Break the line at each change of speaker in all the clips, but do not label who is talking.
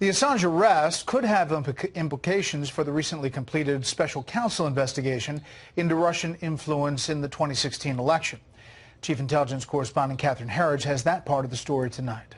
The Assange arrest could have implications for the recently completed special counsel investigation into Russian influence in the 2016 election. Chief Intelligence Correspondent Catherine Herridge has that part of the story tonight.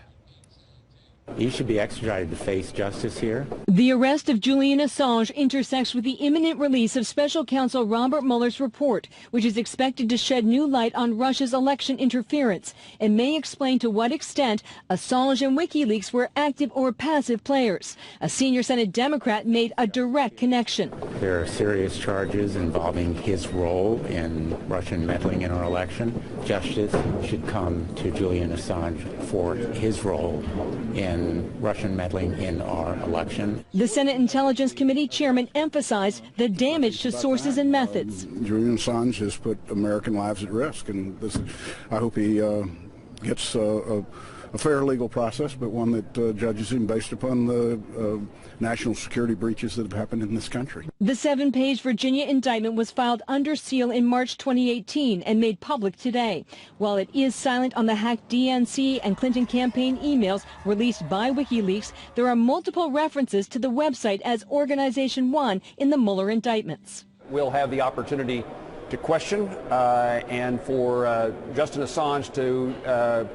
He should be extradited to face justice here.
The arrest of Julian Assange intersects with the imminent release of special counsel Robert Mueller's report, which is expected to shed new light on Russia's election interference and may explain to what extent Assange and WikiLeaks were active or passive players. A senior Senate Democrat made a direct connection.
There are serious charges involving his role in Russian meddling in our election. Justice should come to Julian Assange for his role in Russian meddling in our election.
The Senate Intelligence Committee chairman emphasized the damage to sources and methods.
Julian Assange has put American lives at risk, and I hope he gets a fair legal process, but one that judges him based upon the national security breaches that have happened in this country.
The 7-page Virginia indictment was filed under seal in March 2018 and made public today. While it is silent on the hacked DNC and Clinton campaign emails released by WikiLeaks, there are multiple references to the website as Organization 1 in the Mueller indictments.
We'll have the opportunity to question and for Justian Assange to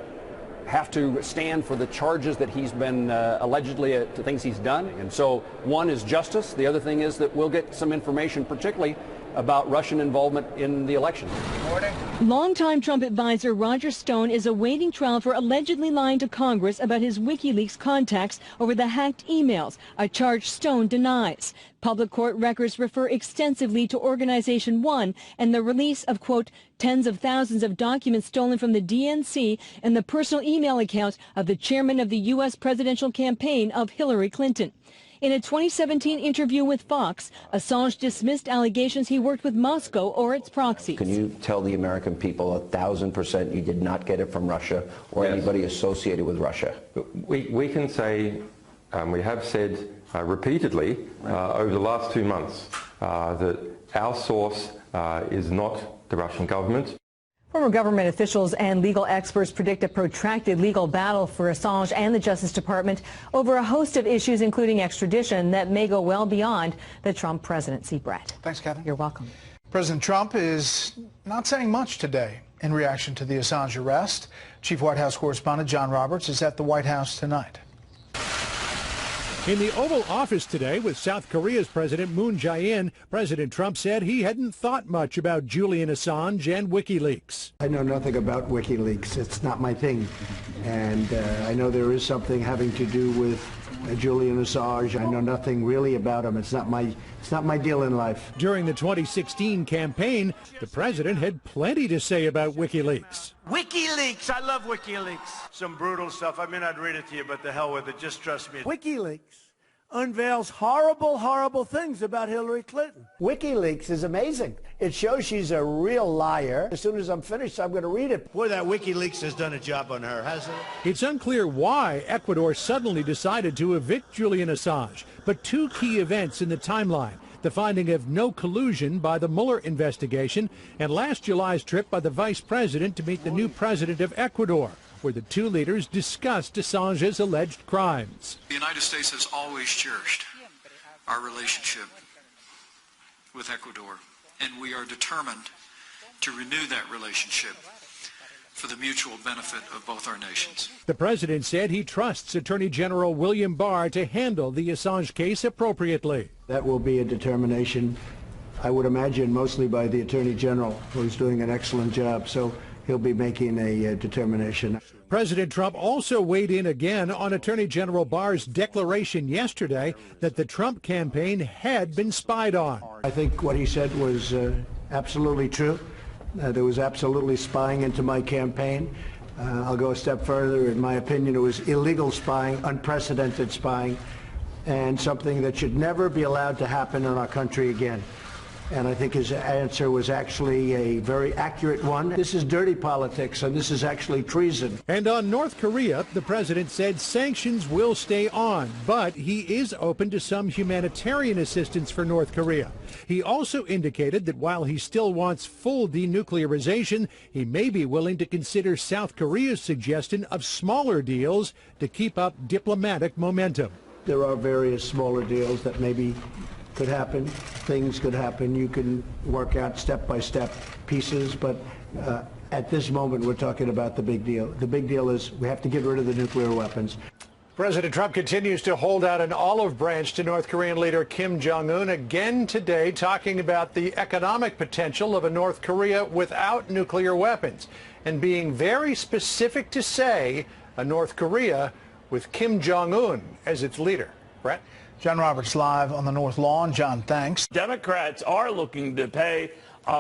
have to stand for the charges that he's been allegedly to things he's done. And so one is justice. The other thing is that we'll get some information, particularly about Russian involvement in the election.
Longtime Trump advisor Roger Stone is awaiting trial for allegedly lying to Congress about his WikiLeaks contacts over the hacked emails, a charge Stone denies. Public court records refer extensively to Organization 1 and the release of, quote, tens of thousands of documents stolen from the DNC and the personal email accounts of the chairman of the U.S. presidential campaign of Hillary Clinton. In a 2017 interview with Fox, Assange dismissed allegations he worked with Moscow or its proxies.
Can you tell the American people 1,000% you did not get it from Russia or anybody associated with Russia?
We can say, we have said repeatedly over the last 2 months that our source is not the Russian government.
Former government officials and legal experts predict a protracted legal battle for Assange and the Justice Department over a host of issues, including extradition, that may go well beyond the Trump presidency. Brett.
Thanks, Catherine.
You're welcome.
President Trump is not saying much today in reaction to the Assange arrest. Chief White House correspondent John Roberts is at the White House tonight.
In the Oval Office today with South Korea's President Moon Jae-in, President Trump said he hadn't thought much about Julian Assange and WikiLeaks.
I know nothing about WikiLeaks. It's not my thing. And I know there is something having to do with Julian Assange. I know nothing really about him. It's not my deal in life.
During the 2016 campaign, the president had plenty to say about WikiLeaks.
WikiLeaks! I love WikiLeaks. Some brutal stuff. I may not read it to you, but the hell with it. Just trust me.
WikiLeaks unveils horrible, horrible things about Hillary Clinton.
WikiLeaks is amazing. It shows she's a real liar. As soon as I'm finished, I'm going to read it.
Boy, that WikiLeaks has done a job on her, hasn't it?
It's unclear why Ecuador suddenly decided to evict Julian Assange, but two key events in the timeline: the finding of no collusion by the Mueller investigation and last July's trip by the vice president to meet the new president of Ecuador, where the two leaders discussed Assange's alleged crimes.
The United States has always cherished our relationship with Ecuador, and we are determined to renew that relationship for the mutual benefit of both our nations.
The president said he trusts Attorney General William Barr to handle the Assange case appropriately.
That will be a determination, I would imagine, mostly by the Attorney General, who's doing an excellent job. So he'll be making a determination.
President Trump also weighed in again on Attorney General Barr's declaration yesterday that the Trump campaign had been spied on.
I think what he said was absolutely true. There was absolutely spying into my campaign. I'll go a step further. In my opinion, it was illegal spying, unprecedented spying, and something that should never be allowed to happen in our country again. And I think his answer was actually a very accurate one. This is dirty politics, and this is actually treason.
And on North Korea, the president said sanctions will stay on, but he is open to some humanitarian assistance for North Korea. He also indicated that while he still wants full denuclearization, he may be willing to consider South Korea's suggestion of smaller deals to keep up diplomatic momentum.
there are various smaller deals that maybe could happen. Things could happen. You can work out step-by-step pieces, but at this moment we're talking about the big deal. The big deal is we have to get rid of the nuclear weapons.
President Trump continues to hold out an olive branch to North Korean leader Kim Jong-un again today, talking about the economic potential of a North Korea without nuclear weapons, and being very specific to say a North Korea with Kim Jong-un as its leader. Brett?
John Roberts live on the North Lawn. John, thanks.
Democrats are looking to pay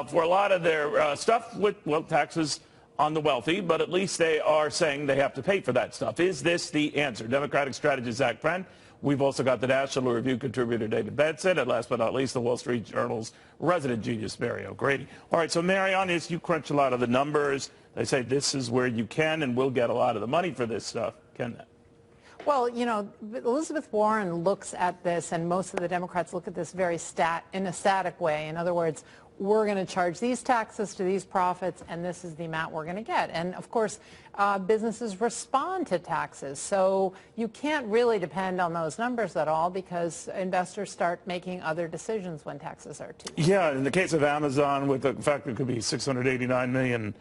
for a lot of their stuff with, well, taxes on the wealthy, but at least they are saying they have to pay for that stuff. Is this the answer? Democratic strategist Zach Friend. We've also got the National Review contributor David Benson, and last but not least, the Wall Street Journal's resident genius, Mary O'Grady. All right, so Mary, on this, you crunch a lot of the numbers. They say this is where you can and will get a lot of the money for this stuff. Can that?
Well, you know, Elizabeth Warren looks at this, and most of the Democrats look at this very in a static way. In other words, we're going to charge these taxes to these profits, and this is the amount we're going to get. And, of course, businesses respond to taxes. So you can't really depend on those numbers at all because investors start making other decisions when taxes are too.
Yeah, in the case of Amazon, with the fact that it could be $689 million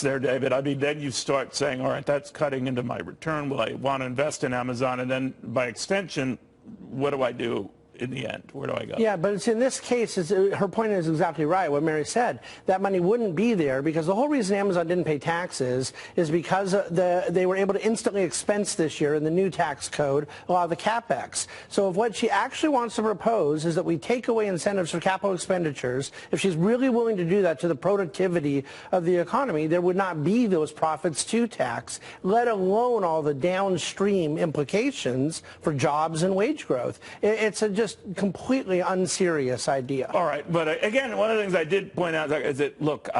there, David, I mean, then you start saying, all right, that's cutting into my return. Will I want to invest in Amazon? And then, by extension, what do I do in the end? Where do I go?
Yeah, but it's in this case, her point is exactly right, what Mary said. That money wouldn't be there because the whole reason Amazon didn't pay taxes is because they were able to instantly expense this year in the new tax code a lot of the CapEx. So if what she actually wants to propose is that we take away incentives for capital expenditures, if she's really willing to do that to the productivity of the economy, there would not be those profits to tax, let alone all the downstream implications for jobs and wage growth. It's just completely unserious idea.
All right, but again, one of the things I did point out is that, look,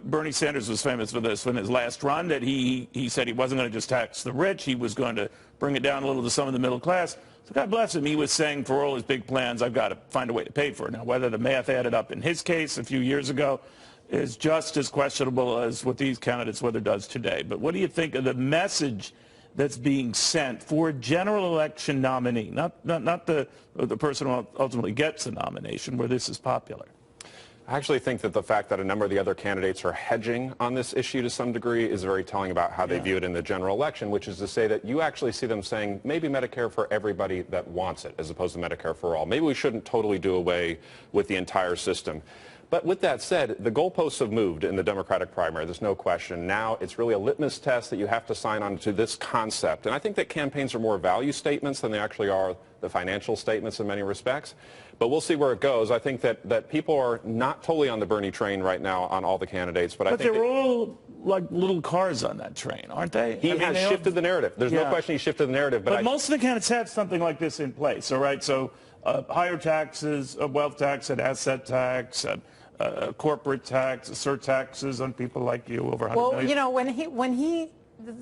Bernie Sanders was famous for this in his last run, that he said he wasn't going to just tax the rich, he was going to bring it down a little to some of the middle class. So God bless him, he was saying for all his big plans, I've got to find a way to pay for it. Now, whether the math added up in his case a few years ago is just as questionable as what these candidates, whether it does today. But what do you think of the message that's being sent for a general election nominee, not the person who ultimately gets the nomination, where this is popular?
I actually think that the fact that a number of the other candidates are hedging on this issue to some degree is very telling about how they view it in the general election, which is to say that you actually see them saying maybe Medicare for everybody that wants it, as opposed to Medicare for all. Maybe we shouldn't totally do away with the entire system. But with that said, the goalposts have moved in the Democratic primary. There's no question. Now it's really a litmus test that you have to sign on to this concept. And I think that campaigns are more value statements than they actually are the financial statements in many respects. But we'll see where it goes. I think that people are not totally on the Bernie train right now on all the candidates. But I think
they're all like little cars on that train, aren't they?
He has shifted the narrative. There's no question he shifted the narrative.
But most of the candidates have something like this in place, all right? So higher taxes, a wealth tax, an asset tax, corporate tax, surtaxes on people like you over 100 million.
Well, you know, when he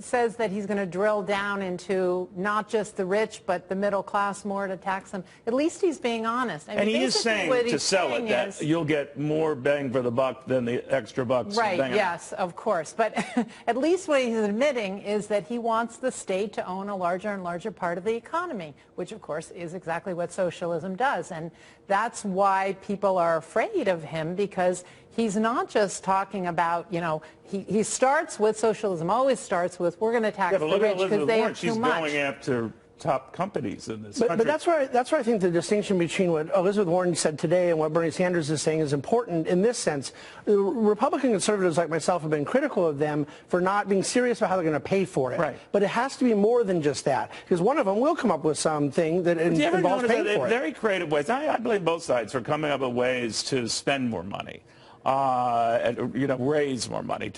says that he's going to drill down into not just the rich but the middle class more to tax them, at least he's being honest. I mean,
and he is saying to sell it that you'll get more bang for the buck than the extra bucks.
Right, yes, of course. But at least what he's admitting is that he wants the state to own a larger and larger part of the economy, which of course is exactly what socialism does. And that's why people are afraid of him, because he's not just talking about, you know, he starts with socialism, always starts with we're going to tax the rich because they have too much.
She's going after top companies in this
country.
But
that's where I think the distinction between what Elizabeth Warren said today and what Bernie Sanders is saying is important in this sense. Republican conservatives like myself have been critical of them for not being serious about how they're going to pay for it.
Right.
But it has to be more than just that, because one of them will come up with something that involves paying for it.
Very creative ways. I blame both sides for coming up with ways to spend more money. And, you know, raise more money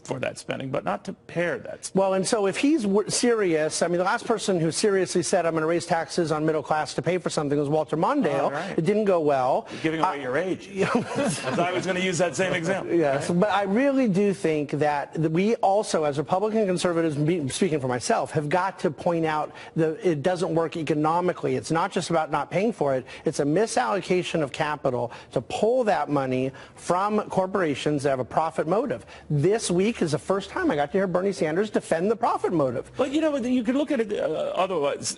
for that spending, but not to pair that spending.
Well, and so if he's serious, I mean, the last person who seriously said, I'm going to raise taxes on middle class to pay for something was Walter Mondale.
Right.
It didn't go well.
You're giving away your age. As I was going to use that same example.
Yes, right? But I really do think that we also, as Republican conservatives, speaking for myself, have got to point out that it doesn't work economically. It's not just about not paying for it. It's a misallocation of capital to pull that money from corporations that have a profit motive. This week, week is the first time I got to hear Bernie Sanders defend the profit motive.
But, you know, you could look at it otherwise.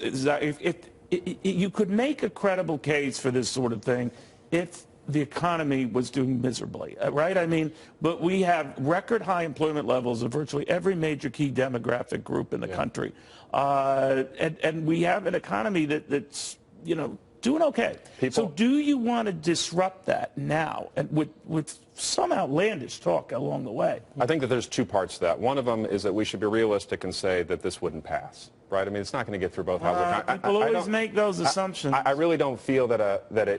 You could make a credible case for this sort of thing if the economy was doing miserably, right? I mean, but we have record high employment levels of virtually every major key demographic group in the country. And we have an economy that's, you know, doing okay. So do you want to disrupt that now and with some outlandish talk along the way?
I think that there's two parts to that. One of them is that we should be realistic and say that this wouldn't pass. Right? I mean, it's not going to get through both houses.
People always make those assumptions.
I really don't feel that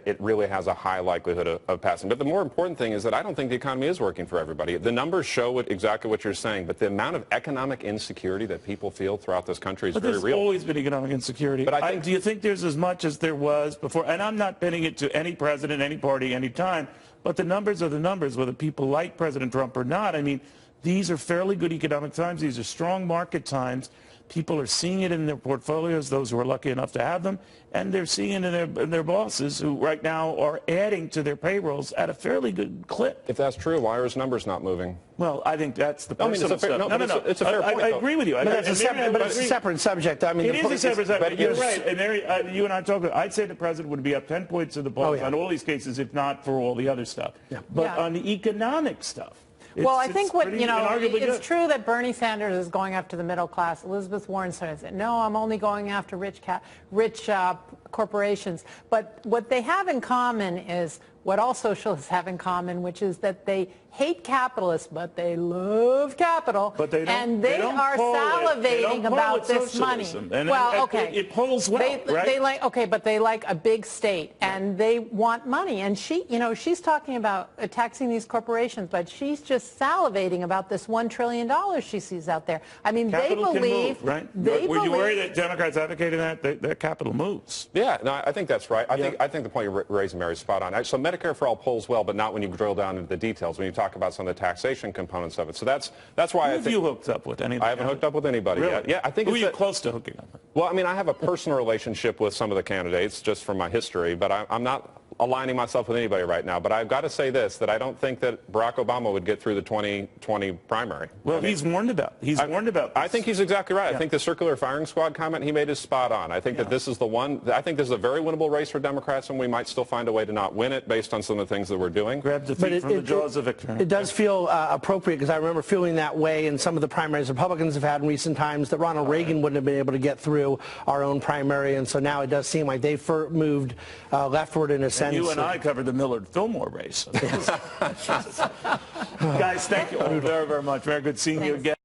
it really has a high likelihood of passing. But the more important thing is that I don't think the economy is working for everybody. The numbers show exactly what you're saying, but the amount of economic insecurity that people feel throughout this country is very real.
There's always been economic insecurity. But I think, do you think there's as much as there was before? And I'm not pinning it to any president, any party, any time, but the numbers are the numbers, whether people like President Trump or not. I mean, these are fairly good economic times. These are strong market times. People are seeing it in their portfolios, those who are lucky enough to have them, and they're seeing it in their bosses who right now are adding to their payrolls at a fairly good clip.
If that's true, why are his numbers not moving?
Well, I think that's the personal stuff.
No, it's a fair point.
I agree with you.
But it's a separate subject. I mean,
it is a separate subject. You're right. And Mary, you and I talked about, I'd say the president would be up 10 points in the polls on all these cases, if not for all the other stuff. But on the economic stuff,
well, I think it's true that Bernie Sanders is going after the middle class. Elizabeth Warren says, no, I'm only going after rich corporations. But what they have in common is what all socialists have in common, which is that they hate capitalists, but they love capital, and they are salivating about this money. Well, okay,
it polls well, right?
But they like a big state, and they want money. And she's talking about taxing these corporations, but she's just salivating about this $1 trillion she sees out there. I mean,
capital
they believe,
can move, right? Were you worried that Democrats advocating that capital moves?
Yeah, no, I think that's right. I think the point you're raising, Mary, is spot on. So Medicare for All polls well, but not when you drill down into the details, when you talk about some of the taxation components of it. So that's why I think...
Have you hooked up with anybody?
I haven't hooked up with anybody yet. Yeah, I think
Who are you close to hooking up with?
Well, I mean, I have a personal relationship with some of the candidates just from my history, but I'm not aligning myself with anybody right now. But I've got to say this, that I don't think that Barack Obama would get through the 2020 primary.
Well, he's warned about this.
I think he's exactly right. I think the circular firing squad comment he made is spot on. I think that this is the one. I think this is a very winnable race for Democrats, and we might still find a way to not win it based on some of the things that we're doing.
Grab defeat from the jaws of victory.
It does feel appropriate, because I remember feeling that way in some of the primaries Republicans have had in recent times, that Ronald Reagan wouldn't have been able to get through our own primary, and so now it does seem like they've moved leftward in a sense.
And you and I covered the Millard-Fillmore race. Guys, thank you all very, very much. Very good seeing you again.